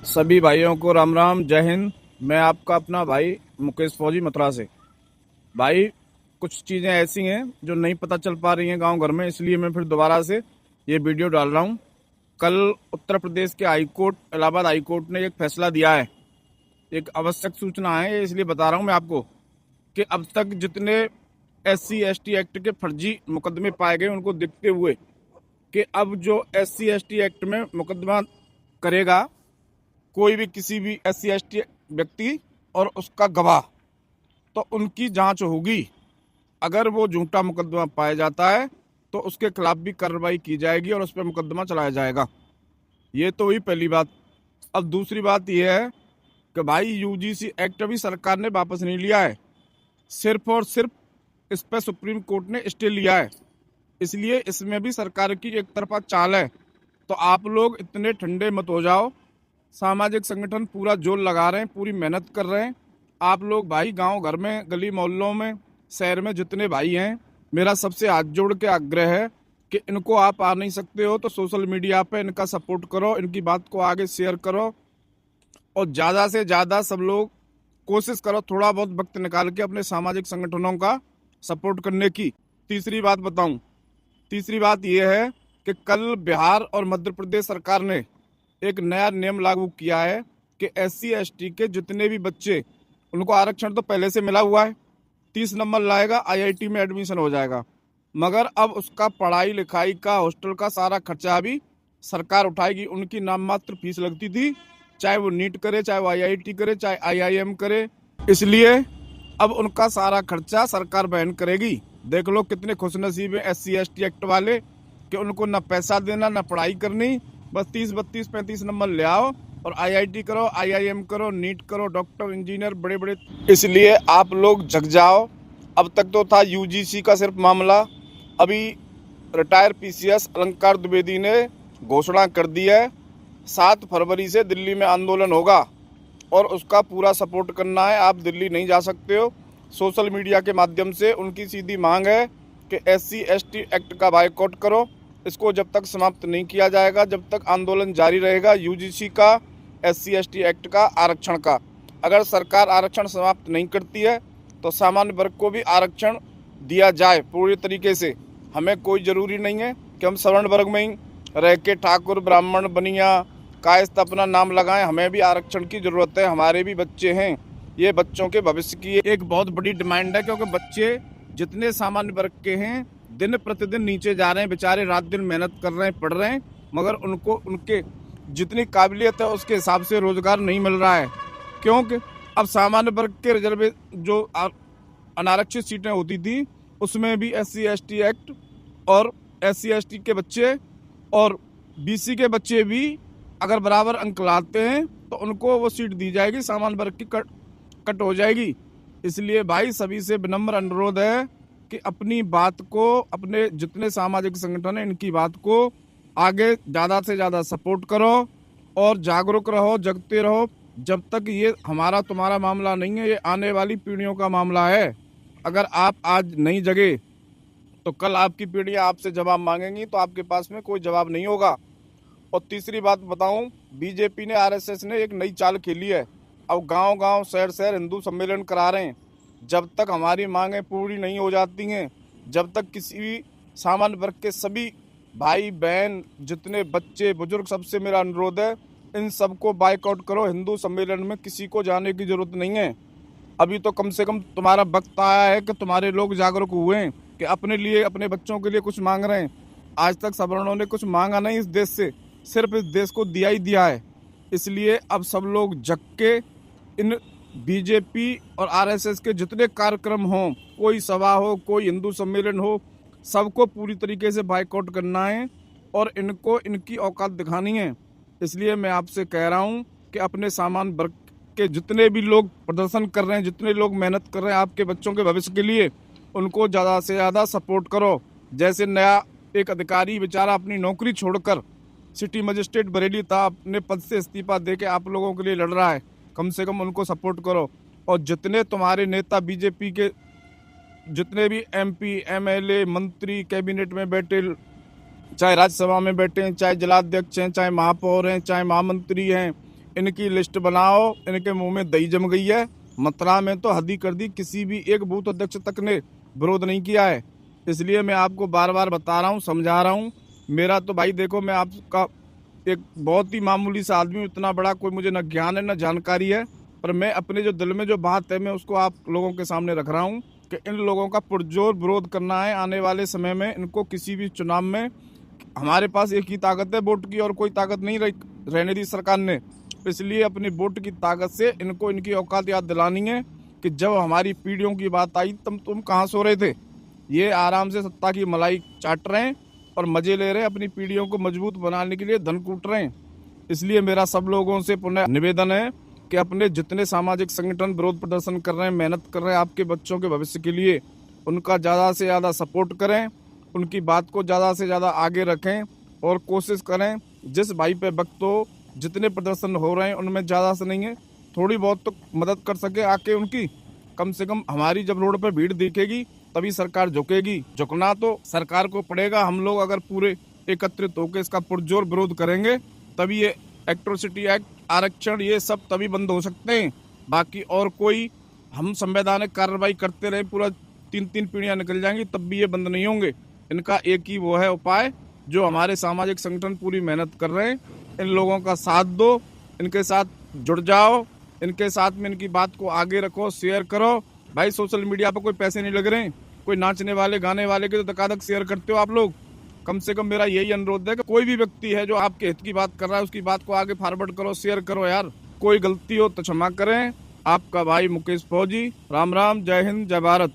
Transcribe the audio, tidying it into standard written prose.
सभी भाइयों को राम राम, जय हिंद। मैं आपका अपना भाई मुकेश फौजी मथुरा से। भाई, कुछ चीज़ें ऐसी हैं जो नहीं पता चल पा रही हैं गांव घर में, इसलिए मैं फिर दोबारा से ये वीडियो डाल रहा हूं। कल उत्तर प्रदेश के high court, Allahabad high court ने एक फैसला दिया है। एक आवश्यक सूचना है, इसलिए बता रहा हूं मैं आपको कि अब तक जितने SC ST एक्ट के फर्जी मुकदमे पाए गए, उनको देखते हुए कि अब जो SC ST एक्ट में मुकदमा करेगा कोई भी, किसी भी SC ST व्यक्ति और उसका गवाह, तो उनकी जांच होगी। अगर वो झूठा मुकदमा पाया जाता है तो उसके खिलाफ भी कार्रवाई की जाएगी और उस पर मुकदमा चलाया जाएगा। ये तो हुई पहली बात। अब दूसरी बात यह है कि भाई UGC एक्ट अभी सरकार ने वापस नहीं लिया है, सिर्फ और सिर्फ इस पर सुप्रीम कोर्ट ने स्टे लिया है। इसलिए इसमें भी सरकार की एक तरफा चाल है। तो आप लोग इतने ठंडे मत हो जाओ। सामाजिक संगठन पूरा जोर लगा रहे हैं, पूरी मेहनत कर रहे हैं। आप लोग भाई गांव घर में, गली मोहल्लों में, शहर में जितने भाई हैं, मेरा सबसे हाथ जोड़ के आग्रह है कि इनको आप आ नहीं सकते हो तो सोशल मीडिया पे इनका सपोर्ट करो, इनकी बात को आगे शेयर करो और ज़्यादा से ज़्यादा सब लोग कोशिश करो थोड़ा बहुत वक्त निकाल के अपने सामाजिक संगठनों का सपोर्ट करने की। तीसरी बात बताऊं, तीसरी बात यह है कि कल बिहार और मध्य प्रदेश सरकार ने एक नया नियम लागू किया है कि SC ST के जितने भी बच्चे, उनको आरक्षण तो पहले से मिला हुआ है, 30 नंबर लाएगा IIT में एडमिशन हो जाएगा, मगर अब उसका पढ़ाई लिखाई का, हॉस्टल का सारा खर्चा भी सरकार उठाएगी। उनकी नाम मात्र फीस लगती थी, चाहे वो नीट करे, चाहे वो IIT करे, चाहे IIM करे। इसलिए अब उनका सारा खर्चा सरकार वहन करेगी। देख लो कितने खुशनसीब हैं SC ST एक्ट वाले कि उनको ना पैसा देना, ना पढ़ाई करनी, बस 30 32 35 नंबर ले आओ और IIT करो, IIM करो, नीट करो, डॉक्टर, इंजीनियर, बड़े बड़े। इसलिए आप लोग जग जाओ। अब तक तो था UGC का सिर्फ मामला, अभी रिटायर PCS अलंकार द्विवेदी ने घोषणा कर दी है 7 फरवरी से दिल्ली में आंदोलन होगा और उसका पूरा सपोर्ट करना है। आप दिल्ली नहीं जा सकते हो। सोशल मीडिया के माध्यम से उनकी सीधी मांग है कि SC ST एक्ट का बायकॉट करो। इसको जब तक समाप्त नहीं किया जाएगा, जब तक आंदोलन जारी रहेगा। UGC का, SC ST एक्ट का, आरक्षण का, अगर सरकार आरक्षण समाप्त नहीं करती है तो सामान्य वर्ग को भी आरक्षण दिया जाए पूरी तरीके से। हमें कोई ज़रूरी नहीं है कि हम सवर्ण वर्ग में ही रह के ठाकुर, ब्राह्मण, बनिया, कायस्थ अपना नाम लगाएं। हमें भी आरक्षण की ज़रूरत है, हमारे भी बच्चे हैं। ये बच्चों के भविष्य की एक बहुत बड़ी डिमांड है, क्योंकि बच्चे जितने सामान्य वर्ग के हैं दिन प्रतिदिन नीचे जा रहे हैं। बेचारे रात दिन मेहनत कर रहे हैं, पढ़ रहे हैं, मगर उनको उनके जितनी काबिलियत है उसके हिसाब से रोजगार नहीं मिल रहा है। क्योंकि अब सामान्य वर्ग के रिजर्वे जो अनारक्षित सीटें होती थी, उसमें भी SC ST एक्ट और SC ST के बच्चे और BC के बच्चे भी अगर बराबर अंक लाते हैं तो उनको वो सीट दी जाएगी, सामान्य वर्ग की कट हो जाएगी। इसलिए भाई सभी से विनम्र अनुरोध है कि अपनी बात को, अपने जितने सामाजिक संगठन हैं, इनकी बात को आगे ज़्यादा से ज़्यादा सपोर्ट करो और जागरूक रहो, जगते रहो। जब तक ये हमारा तुम्हारा मामला नहीं है, ये आने वाली पीढ़ियों का मामला है। अगर आप आज नहीं जगे तो कल आपकी पीढ़ियाँ आपसे जवाब मांगेंगी, तो आपके पास में कोई जवाब नहीं होगा। और तीसरी बात बताऊं, BJP ने, RSS ने एक नई चाल खेली है। अब गांव गांव, शहर शहर हिंदू सम्मेलन करा रहे हैं। जब तक हमारी मांगें पूरी नहीं हो जाती हैं, जब तक किसी भी सामान्य वर्ग के सभी भाई बहन, जितने बच्चे बुजुर्ग, सबसे मेरा अनुरोध है, इन सबको बायकॉट करो। हिंदू सम्मेलन में किसी को जाने की जरूरत नहीं है। अभी तो कम से कम तुम्हारा वक्त आया है कि तुम्हारे लोग जागरूक हुए हैं कि अपने लिए, अपने बच्चों के लिए कुछ मांग रहे हैं। आज तक सवर्णों ने कुछ मांगा नहीं इस देश से, सिर्फ इस देश को दिया ही दिया है। इसलिए अब सब लोग जग के इन BJP और RSS के जितने कार्यक्रम हों, कोई सभा हो, कोई हिंदू सम्मेलन हो, सबको पूरी तरीके से बायकॉट करना है और इनको इनकी औकात दिखानी है। इसलिए मैं आपसे कह रहा हूं कि अपने सामान्य वर्ग के जितने भी लोग प्रदर्शन कर रहे हैं, जितने लोग मेहनत कर रहे हैं आपके बच्चों के भविष्य के लिए, उनको ज़्यादा से ज़्यादा सपोर्ट करो। जैसे नया एक अधिकारी बेचारा अपनी नौकरी छोड़कर सिटी मजिस्ट्रेट बरेली था, अपने पद से इस्तीफा देके आप लोगों के लिए लड़ रहा है। कम से कम उनको सपोर्ट करो। और जितने तुम्हारे नेता BJP के, जितने भी MP, MLA, मंत्री, कैबिनेट में बैठे, चाहे राज्यसभा में बैठे हैं, चाहे जिलाध्यक्ष हैं, चाहे महापौर हैं, चाहे महामंत्री हैं, इनकी लिस्ट बनाओ, इनके मुंह में दही जम गई है। मथुरा में तो हद ही कर दी, किसी भी एक बूथ अध्यक्ष तक ने विरोध नहीं किया है। इसलिए मैं आपको बार बार बता रहा हूँ, समझा रहा हूँ। मेरा तो भाई देखो, मैं आपका एक बहुत ही मामूली सा आदमी हूँ, इतना बड़ा कोई मुझे न ज्ञान है न जानकारी है, पर मैं अपने जो दिल में जो बात है मैं उसको आप लोगों के सामने रख रहा हूँ कि इन लोगों का पुरजोर विरोध करना है। आने वाले समय में इनको किसी भी चुनाव में, हमारे पास एक ही ताकत है वोट की, और कोई ताकत नहीं रहने दी सरकार ने। इसलिए अपनी वोट की ताकत से इनको इनकी औकात याद दिलानी है कि जब हमारी पीढ़ियों की बात आई तब तुम कहाँ सो रहे थे। ये आराम से सत्ता की मलाई चाट रहे हैं और मजे ले रहे हैं, अपनी पीढ़ियों को मजबूत बनाने के लिए धन कूट रहे हैं। इसलिए मेरा सब लोगों से पुनः निवेदन है कि अपने जितने सामाजिक संगठन विरोध प्रदर्शन कर रहे हैं, मेहनत कर रहे हैं आपके बच्चों के भविष्य के लिए, उनका ज़्यादा से ज़्यादा सपोर्ट करें, उनकी बात को ज़्यादा से ज़्यादा आगे रखें और कोशिश करें जिस भाई पे वक्त हो, जितने प्रदर्शन हो रहे हैं उनमें ज़्यादा से नहीं है, थोड़ी बहुत तो मदद कर सके आके उनकी। कम से कम हमारी जब रोड पे भीड़ दिखेगी तभी सरकार झुकेगी। झुकना तो सरकार को पड़ेगा। हम लोग अगर पूरे एकत्रित होकर इसका पुरजोर विरोध करेंगे तभी ये एट्रोसिटी एक्ट, आरक्षण, ये सब तभी बंद हो सकते हैं। बाकी और कोई, हम संवैधानिक कार्रवाई करते रहे पूरा 3-3 पीढ़ियां निकल जाएंगी तब भी ये बंद नहीं होंगे। इनका एक ही वो है उपाय, जो हमारे सामाजिक संगठन पूरी मेहनत कर रहे हैं, इन लोगों का साथ दो, इनके साथ जुड़ जाओ, इनके साथ में इनकी बात को आगे रखो, शेयर करो। भाई सोशल मीडिया पर कोई पैसे नहीं लग रहे हैं, कोई नाचने वाले गाने वाले के तो धकाधक शेयर करते हो आप लोग। कम से कम मेरा यही अनुरोध है कि कोई भी व्यक्ति है जो आपके हित की बात कर रहा है उसकी बात को आगे फॉरवर्ड करो, शेयर करो यार। कोई गलती हो तो क्षमा करें। आपका भाई मुकेश फौजी। राम राम, जय हिंद, जय भारत।